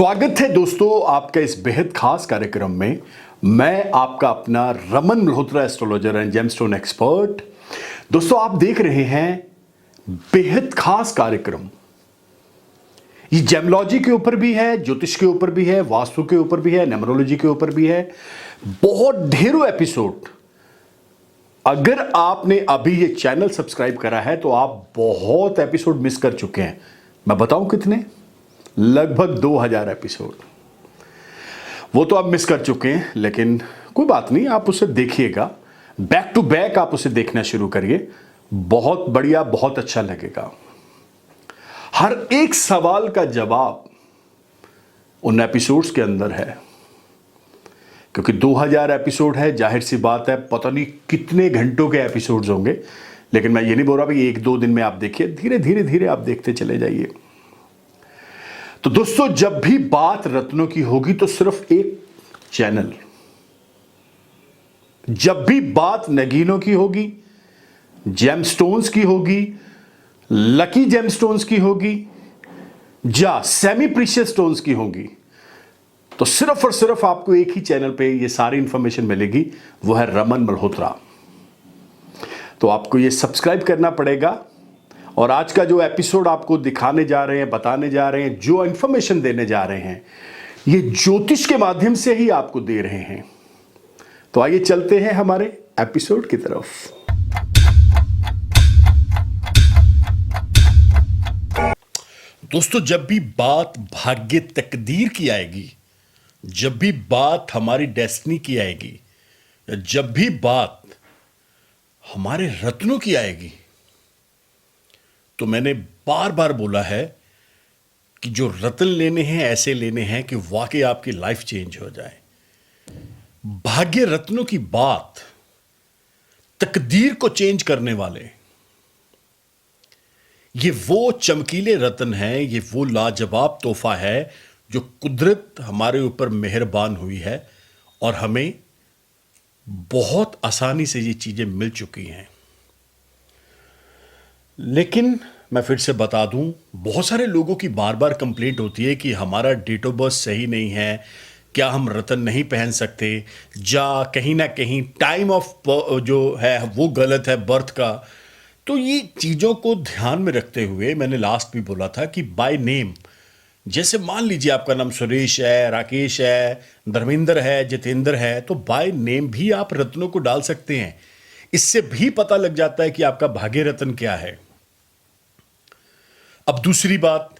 स्वागत है दोस्तों आपका इस बेहद खास कार्यक्रम में। मैं आपका अपना Raman Malhotra, astrologer and gemstone expert. दोस्तों आप देख रहे हैं बेहद खास कार्यक्रम। ये जेमोलॉजी के ऊपर भी है, ज्योतिष के ऊपर भी है, वास्तु के ऊपर भी है, न्यूमरोलॉजी के ऊपर भी है। बहुत ढेरों एपिसोड। अगर आपने अभी ये चैनल सब्सक्राइब करा है तो आप बहुत एपिसोड मिस कर चुके हैं। मैं बताऊं कितने? लगभग 2000 एपिसोड। वो तो आप मिस कर चुके हैं, लेकिन कोई बात नहीं, आप उसे देखिएगा। बैक टू बैक आप उसे देखना शुरू करिए। बहुत बढ़िया, बहुत अच्छा लगेगा। हर एक सवाल का जवाब उन एपिसोड्स के अंदर है, क्योंकि 2000 एपिसोड है। जाहिर सी बात है, पता नहीं कितने घंटों के एपिसोड्स होंगे, लेकिन मैं ये नहीं बोल रहा भाई 1-2 दिन में आप देखिए। धीरे धीरे धीरे आप देखते चले जाइए। तो दोस्तों, जब भी बात रत्नों की होगी तो सिर्फ एक चैनल। जब भी बात नगीनों की होगी, जेमस्टोन्स की होगी, लकी जेमस्टोन्स की होगी, या सेमी प्रीशियस स्टोन्स की होगी, तो सिर्फ और सिर्फ आपको एक ही चैनल पे ये सारी इंफॉर्मेशन मिलेगी। वो है रमन मल्होत्रा। तो आपको ये सब्सक्राइब करना पड़ेगा। और आज का जो एपिसोड आपको दिखाने जा रहे हैं, बताने जा रहे हैं, जो इंफॉर्मेशन देने जा रहे हैं, ये ज्योतिष के माध्यम से ही आपको दे रहे हैं। तो आइए चलते हैं हमारे एपिसोड की तरफ। दोस्तों, जब भी बात भाग्य तकदीर की आएगी, जब भी बात हमारी डेस्टिनी की आएगी, जब भी बात हमारे रत्नों की आएगी, तो मैंने बार बार बोला है कि जो रत्न लेने हैं ऐसे लेने हैं कि वाकई आपकी लाइफ चेंज हो जाए। भाग्य रत्नों की बात तकदीर को चेंज करने वाले, ये वो चमकीले रत्न हैं, ये वो लाजवाब तोहफा है जो कुदरत हमारे ऊपर मेहरबान हुई है और हमें बहुत आसानी से ये चीजें मिल चुकी हैं। लेकिन मैं फिर से बता दूं, बहुत सारे लोगों की बार बार कंप्लेंट होती है कि हमारा डेट ऑफ बर्थ सही नहीं है, क्या हम रत्न नहीं पहन सकते, या कहीं ना कहीं टाइम ऑफ जो है वो गलत है बर्थ का। तो ये चीज़ों को ध्यान में रखते हुए मैंने लास्ट भी बोला था कि बाय नेम, जैसे मान लीजिए आपका नाम सुरेश है, राकेश है, धर्मेंद्र है, जितेंद्र है, तो बाय नेम भी आप रत्नों को डाल सकते हैं। इससे भी पता लग जाता है कि आपका भाग्य रत्न क्या है। अब दूसरी बात,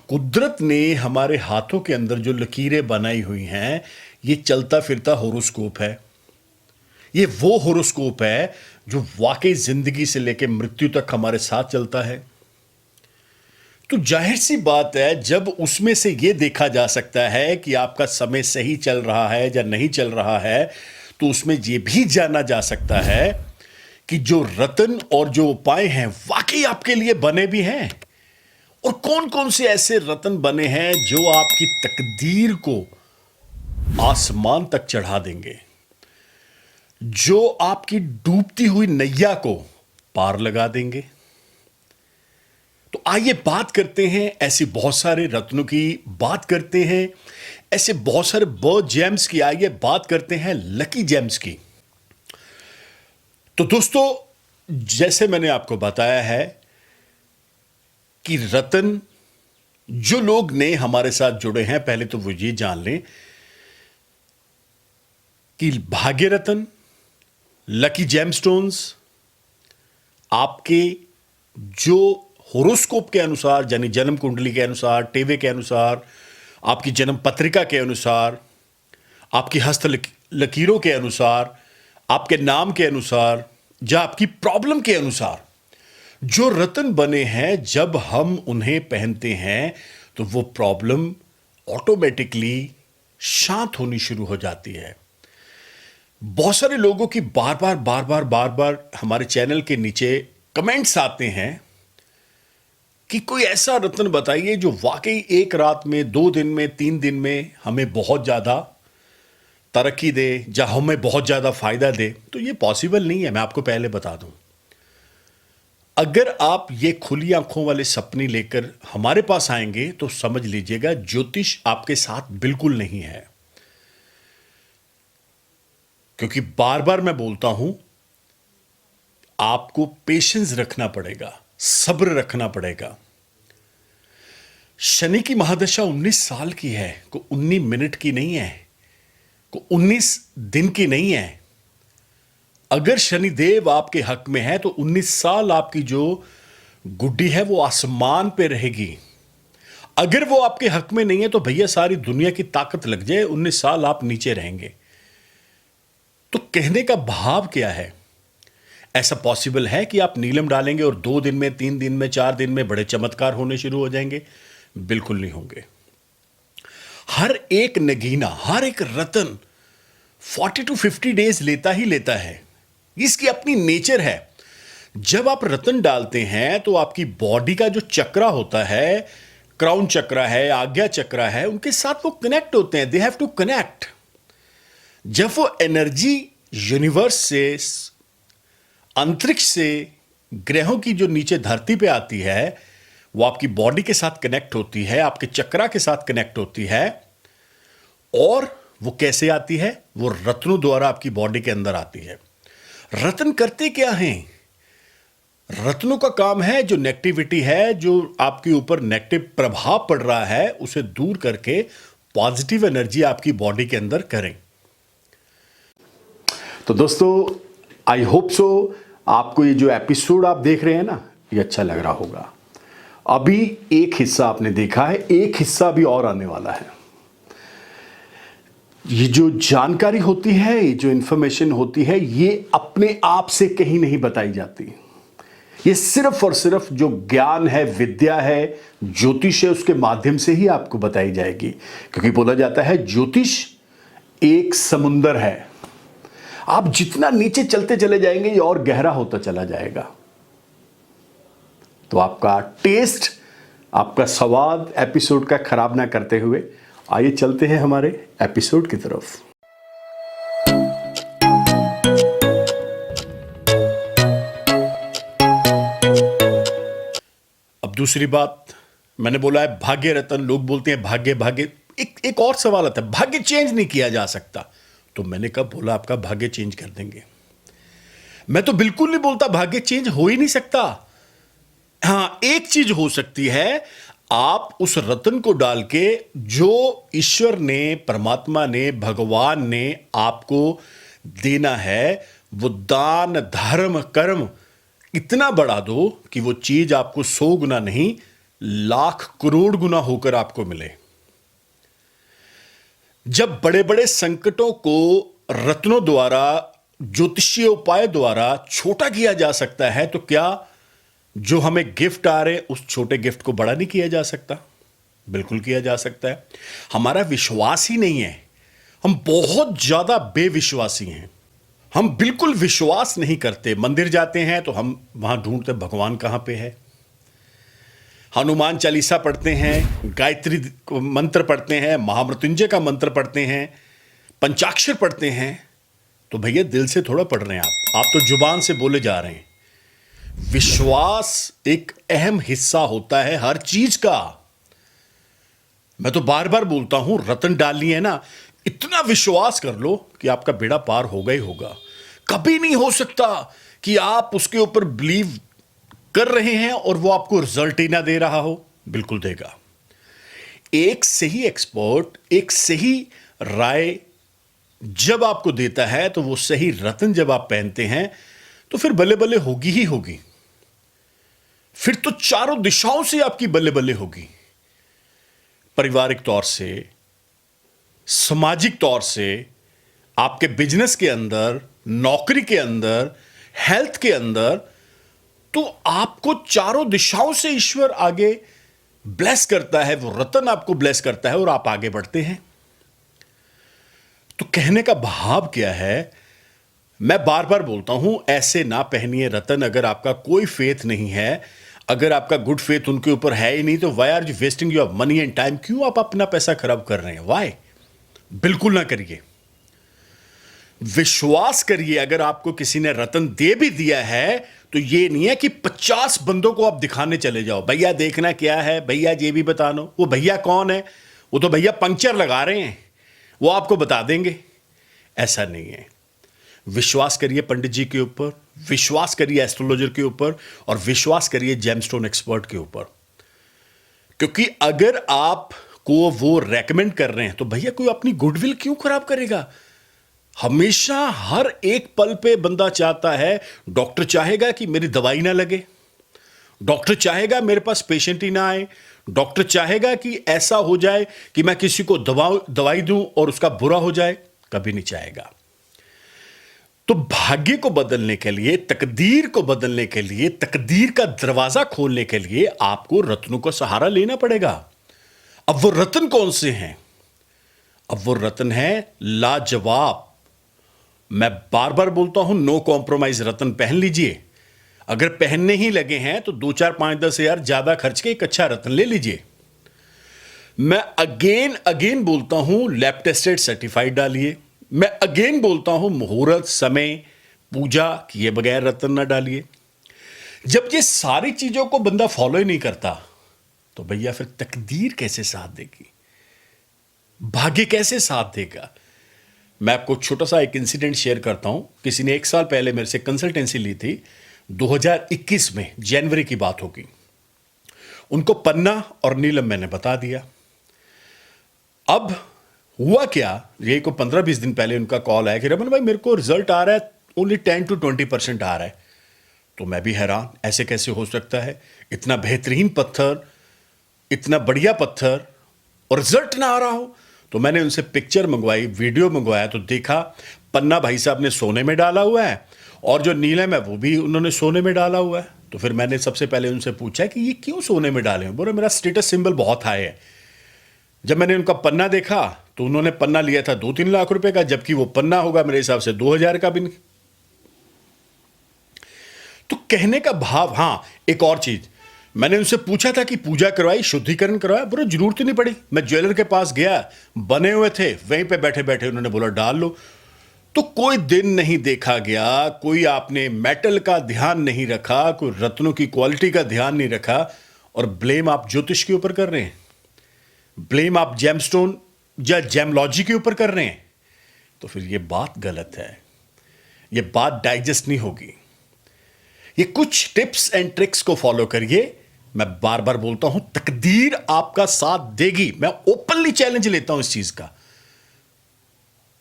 कुदरत ने हमारे हाथों के अंदर जो लकीरें बनाई हुई हैं, ये चलता फिरता होरोस्कोप है। ये वो होरोस्कोप है जो वाकई जिंदगी से लेकर मृत्यु तक हमारे साथ चलता है। तो जाहिर सी बात है, जब उसमें से ये देखा जा सकता है कि आपका समय सही चल रहा है या नहीं चल रहा है, तो उसमें यह भी जाना जा सकता है कि जो रत्न और जो उपाय हैं वाकई आपके लिए बने भी हैं, और कौन कौन से ऐसे रत्न बने हैं जो आपकी तकदीर को आसमान तक चढ़ा देंगे, जो आपकी डूबती हुई नैया को पार लगा देंगे। तो आइए बात करते हैं ऐसे बहुत सारे रत्नों की, बात करते हैं ऐसे बहुत सारे बर्थ जेम्स की। आइए बात करते हैं लकी जेम्स की। तो दोस्तों, जैसे मैंने आपको बताया है कि रत्न, जो लोग ने हमारे साथ जुड़े हैं, पहले तो वो ये जान लें कि भाग्य रत्न, लकी जेमस्टोन्स आपके जो होरोस्कोप के अनुसार, यानी जन्म कुंडली के अनुसार, टेवे के अनुसार, आपकी जन्म पत्रिका के अनुसार, आपकी हस्त लकीरों के अनुसार, आपके नाम के अनुसार, या आपकी प्रॉब्लम के अनुसार जो रत्न बने हैं, जब हम उन्हें पहनते हैं तो वो प्रॉब्लम ऑटोमेटिकली शांत होनी शुरू हो जाती है। बहुत सारे लोगों की बार बार हमारे चैनल के नीचे कमेंट्स आते हैं कि कोई ऐसा रत्न बताइए जो वाकई एक रात में, 2 दिन में, 3 दिन में हमें बहुत ज़्यादा तरक्की दे या हमें बहुत ज़्यादा फायदा दे। तो ये पॉसिबल नहीं है, मैं आपको पहले बता दूं। अगर आप ये खुली आंखों वाले सपने लेकर हमारे पास आएंगे तो समझ लीजिएगा ज्योतिष आपके साथ बिल्कुल नहीं है। क्योंकि बार बार मैं बोलता हूं, आपको पेशेंस रखना पड़ेगा, सब्र रखना पड़ेगा। शनि की महादशा 19 साल की है, को 19 मिनट की नहीं है, को 19 दिन की नहीं है। अगर शनिदेव आपके हक में है तो 19 साल आपकी जो गुड्डी है वो आसमान पे रहेगी। अगर वो आपके हक में नहीं है तो भैया सारी दुनिया की ताकत लग जाए, 19 साल आप नीचे रहेंगे। तो कहने का भाव क्या है? ऐसा पॉसिबल है कि आप नीलम डालेंगे और 2 दिन में, 3 दिन में, 4 दिन में बड़े चमत्कार होने शुरू हो जाएंगे? बिल्कुल नहीं होंगे। हर एक नगीना, हर एक रतन 40 to 50 डेज लेता ही लेता है। इसकी अपनी नेचर है। जब आप रतन डालते हैं तो आपकी बॉडी का जो चक्रा होता है, क्राउन चक्रा है, आज्ञा चक्रा है, उनके साथ वो कनेक्ट होते हैं। They have to connect. जब वो एनर्जी यूनिवर्स से, अंतरिक्ष से, ग्रहों की जो नीचे धरती पे आती है, वो आपकी बॉडी के साथ कनेक्ट होती है, आपके चक्रा के साथ कनेक्ट होती है। और वो कैसे आती है? वो रत्नों द्वारा आपकी बॉडी के अंदर आती है। रत्न करते क्या हैं? रत्नों का काम है जो नेगेटिविटी है, जो आपके ऊपर नेगेटिव प्रभाव पड़ रहा है, उसे दूर करके पॉजिटिव एनर्जी आपकी बॉडी के अंदर करें। तो दोस्तों, आई होप सो आपको ये जो एपिसोड आप देख रहे हैं ना, ये अच्छा लग रहा होगा। अभी एक हिस्सा आपने देखा है, एक हिस्सा अभी और आने वाला है। ये जो जानकारी होती है, ये जो इंफॉर्मेशन होती है, ये अपने आप से कहीं नहीं बताई जाती। ये सिर्फ और सिर्फ जो ज्ञान है, विद्या है, ज्योतिष है, उसके माध्यम से ही आपको बताई जाएगी। क्योंकि बोला जाता है ज्योतिष एक समुंदर है। आप जितना नीचे चलते चले जाएंगे ये और गहरा होता चला जाएगा। तो आपका टेस्ट, आपका स्वाद एपिसोड का खराब ना करते हुए आइए चलते हैं हमारे एपिसोड की तरफ। अब दूसरी बात, मैंने बोला है भाग्य रतन, लोग बोलते हैं भाग्य भाग्य। एक और सवाल आता है, भाग्य चेंज नहीं किया जा सकता। तो मैंने कब बोला आपका भाग्य चेंज कर देंगे? मैं तो बिल्कुल नहीं बोलता भाग्य चेंज हो ही नहीं सकता। हां, एक चीज हो सकती है, आप उस रतन को डाल के जो ईश्वर ने, परमात्मा ने, भगवान ने आपको देना है, वो दान, धर्म, कर्म इतना बढ़ा दो कि वो चीज आपको 100 गुना नहीं, लाख करोड़ गुना होकर आपको मिले। जब बड़े बड़े संकटों को रत्नों द्वारा, ज्योतिषीय उपाय द्वारा छोटा किया जा सकता है, तो क्या जो हमें गिफ्ट आ रहे उस छोटे गिफ्ट को बड़ा नहीं किया जा सकता? बिल्कुल किया जा सकता है। हमारा विश्वास ही नहीं है। हम बहुत ज्यादा बेविश्वासी हैं। हम बिल्कुल विश्वास नहीं करते। मंदिर जाते हैं तो हम वहां ढूंढते भगवान कहां पे है। हनुमान चालीसा पढ़ते हैं, गायत्री मंत्र पढ़ते हैं, महामृत्युंजय का मंत्र पढ़ते हैं, पंचाक्षर पढ़ते हैं, तो भैया दिल से थोड़ा पढ़ रहे हैं आप तो जुबान से बोले जा रहे हैं। विश्वास एक अहम हिस्सा होता है हर चीज का। मैं तो बार बार बोलता हूं, रतन डालनी है ना, इतना विश्वास कर लो कि आपका बेड़ा पार होगा ही होगा। कभी नहीं हो सकता कि आप उसके ऊपर बिलीव कर रहे हैं और वो आपको रिजल्ट ही ना दे रहा हो। बिल्कुल देगा। एक सही एक्सपर्ट एक सही राय जब आपको देता है, तो वो सही रतन जब आप पहनते हैं, तो फिर बल्ले बल्ले होगी ही होगी। फिर तो चारों दिशाओं से आपकी बल्ले बल्ले होगी। पारिवारिक तौर से, सामाजिक तौर से, आपके बिजनेस के अंदर, नौकरी के अंदर, हेल्थ के अंदर, तो आपको चारों दिशाओं से ईश्वर आगे ब्लेस करता है। वो रतन आपको ब्लेस करता है और आप आगे बढ़ते हैं। तो कहने का भाव क्या है? मैं बार बार बोलता हूं, ऐसे ना पहनिए रतन अगर आपका कोई फेथ नहीं है। अगर आपका गुड फेथ उनके ऊपर है ही नहीं, तो why are you wasting your money and time? क्यों आप अपना पैसा खराब कर रहे हैं? वाई? बिल्कुल ना करिए। विश्वास करिए, अगर आपको किसी ने रतन दे भी दिया है तो ये नहीं है कि 50 बंदों को आप दिखाने चले जाओ, भैया देखना क्या है, भैया ये भी बता दो। वो भैया कौन है? वो तो भैया पंक्चर लगा रहे हैं, वो आपको बता देंगे। ऐसा नहीं है। विश्वास करिए पंडित जी के ऊपर, विश्वास करिए एस्ट्रोलॉजर के ऊपर, और विश्वास करिए जेमस्टोन एक्सपर्ट के ऊपर। क्योंकि अगर आपको वो रेकमेंड कर रहे हैं तो भैया कोई अपनी गुडविल क्यों खराब करेगा? हमेशा हर एक पल पे बंदा चाहता है, डॉक्टर चाहेगा कि मेरी दवाई ना लगे, डॉक्टर चाहेगा मेरे पास पेशेंट ही ना आए, डॉक्टर चाहेगा कि ऐसा हो जाए कि मैं किसी को दवाई दूं और उसका बुरा हो जाए। कभी नहीं चाहेगा। तो भाग्य को बदलने के लिए, तकदीर को बदलने के लिए, तकदीर का दरवाजा खोलने के लिए आपको रत्नों का सहारा लेना पड़ेगा। अब वो रत्न कौन से हैं? अब वो रत्न है लाजवाब। मैं बार बार बोलता हूं, नो कॉम्प्रोमाइज रत्न पहन लीजिए। अगर पहनने ही लगे हैं तो 2, 4, 5, 10 हजार ज्यादा खर्च के एक अच्छा रत्न ले लीजिए। मैं अगेन बोलता हूं, लैब टेस्टेड सर्टिफाइड डालिए। मैं अगेन बोलता हूं, मुहूर्त, समय, पूजा किए बगैर रत्न ना डालिए। जब ये सारी चीजों को बंदा फॉलो ही नहीं करता तो भैया फिर तकदीर कैसे साथ देगी? भाग्य कैसे साथ देगा? मैं आपको छोटा सा एक इंसिडेंट शेयर करता हूं। किसी ने 1 साल पहले मेरे से कंसल्टेंसी ली थी, 2021 में जनवरी की बात होगी। उनको पन्ना और नीलम मैंने बता दिया। अब हुआ क्या, ये को 15-20 दिन पहले उनका कॉल आया कि रमन भाई मेरे को रिजल्ट आ रहा है, ओनली 10 to 20% आ रहा है। तो मैं भी हैरान, ऐसे कैसे हो सकता है? इतना बेहतरीन पत्थर, इतना बढ़िया पत्थर और रिजल्ट ना आ रहा हो। तो मैंने उनसे पिक्चर मंगवाई, वीडियो मंगवाया, तो देखा पन्ना भाई साहब ने सोने में डाला हुआ है और जो नीलम है वो भी उन्होंने सोने में डाला हुआ है। तो फिर मैंने सबसे पहले उनसे पूछा कि ये क्यों सोने में डाले हैं? बोले मेरा स्टेटस सिंबल बहुत हाई है। जब मैंने उनका पन्ना देखा तो उन्होंने पन्ना लिया था 2-3 लाख रुपए का, जबकि वो पन्ना होगा मेरे हिसाब से 2000 का भी नहीं। तो कहने का भाव, हाँ एक और चीज, मैंने उनसे पूछा था कि पूजा करवाई, शुद्धिकरण करवाया? बोले जरूरत ही नहीं पड़ी। मैं ज्वेलर के पास गया, बने हुए थे, वहीं पे बैठे बैठे उन्होंने बोला डाल लो। तो कोई दिन नहीं देखा गया, कोई आपने मेटल का ध्यान नहीं रखा, कोई रत्नों की क्वालिटी का ध्यान नहीं रखा, और ब्लेम आप ज्योतिष के ऊपर कर रहे हैं, ब्लेम आप जेमस्टोन या जेमलॉजी के ऊपर कर रहे हैं। तो फिर यह बात गलत है, यह बात डाइजेस्ट नहीं होगी। ये कुछ टिप्स एंड ट्रिक्स को फॉलो करिए। मैं बार बार बोलता हूं, तकदीर आपका साथ देगी। मैं ओपनली चैलेंज लेता हूं इस चीज का।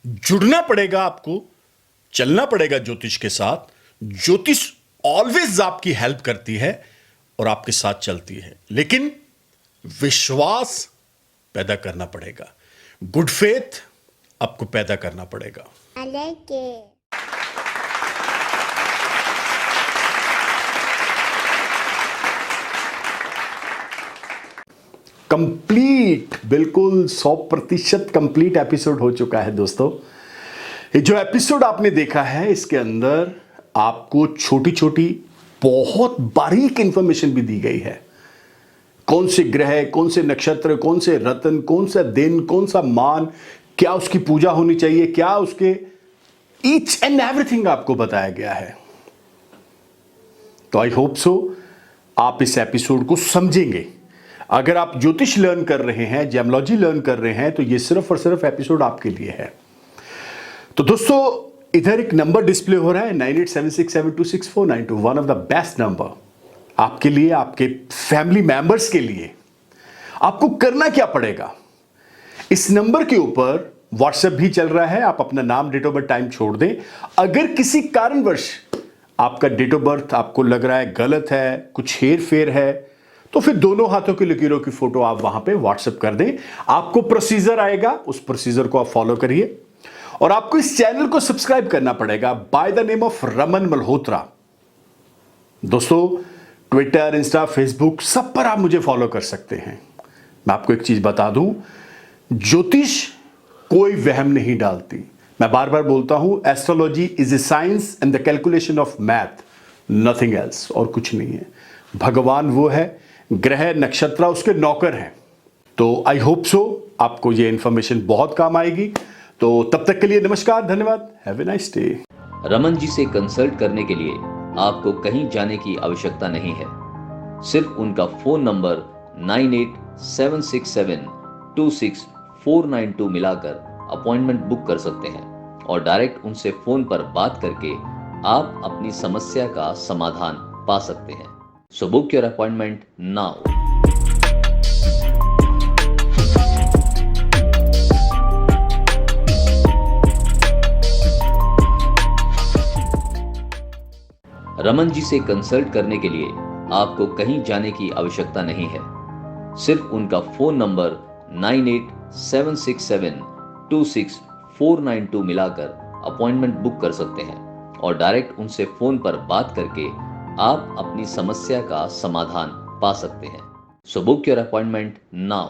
जुड़ना पड़ेगा आपको, चलना पड़ेगा ज्योतिष के साथ। ज्योतिष ऑलवेज आपकी हेल्प करती है और आपके साथ चलती है, लेकिन विश्वास पैदा करना पड़ेगा, गुड फेथ आपको पैदा करना पड़ेगा। कंप्लीट, बिल्कुल 100% कंप्लीट एपिसोड हो चुका है दोस्तों। ये जो एपिसोड आपने देखा है, इसके अंदर आपको छोटी छोटी बहुत बारीक इंफॉर्मेशन भी दी गई है। कौन से ग्रह, कौन से नक्षत्र, कौन से रत्न, कौन सा दिन, कौन सा मान, क्या उसकी पूजा होनी चाहिए, क्या उसके ईच एंड एवरीथिंग आपको बताया गया है। तो आई होप सो आप इस एपिसोड को समझेंगे। अगर आप ज्योतिष लर्न कर रहे हैं, जेमलॉजी लर्न कर रहे हैं, तो ये सिर्फ और सिर्फ एपिसोड आपके लिए है। तो दोस्तों, इधर एक नंबर डिस्प्ले हो रहा है 9876726492, one of the best number आपके लिए, आपके फैमिली मेंबर्स के लिए। आपको करना क्या पड़ेगा, इस नंबर के ऊपर व्हाट्सएप भी चल रहा है, आप अपना नाम, डेट ऑफ बर्थ, टाइम छोड़ दें। अगर किसी कारणवश आपका डेट ऑफ बर्थ आपको लग रहा है गलत है, कुछ हेर फेर है, तो फिर दोनों हाथों की लकीरों की फोटो आप वहां पे व्हाट्सएप कर दें। आपको प्रोसीजर आएगा, उस प्रोसीजर को आप फॉलो करिए। और आपको इस चैनल को सब्सक्राइब करना पड़ेगा by the name of Raman Malhotra. दोस्तों, ट्विटर, इंस्टा, फेसबुक सब पर आप मुझे फॉलो कर सकते हैं। मैं आपको एक चीज बता दूं, ज्योतिष कोई वहम नहीं डालती। मैं बार बार बोलता हूं, astrology is a science and the calculation of math, nothing else, और कुछ नहीं है। भगवान वो है, ग्रह नक्षत्र उसके नौकर हैं। तो आई होप सो आपको ये इंफॉर्मेशन बहुत काम आएगी। तो तब तक के लिए नमस्कार, धन्यवाद, have a nice day. Raman ji से कंसल्ट करने के लिए आपको कहीं जाने की आवश्यकता नहीं है। सिर्फ उनका फोन नंबर 9876726492 मिलाकर अपॉइंटमेंट बुक कर सकते हैं और डायरेक्ट उनसे फोन पर बात करके आप अपनी समस्या का समाधान पा सकते हैं। So book your appointment now. Raman ji से कंसल्ट करने के लिए आपको कहीं जाने की आवश्यकता नहीं है। सिर्फ उनका फोन नंबर 9876726492 मिलाकर अपॉइंटमेंट बुक कर सकते हैं और डायरेक्ट उनसे फोन पर बात करके आप अपनी समस्या का समाधान पा सकते हैं। So book your appointment now.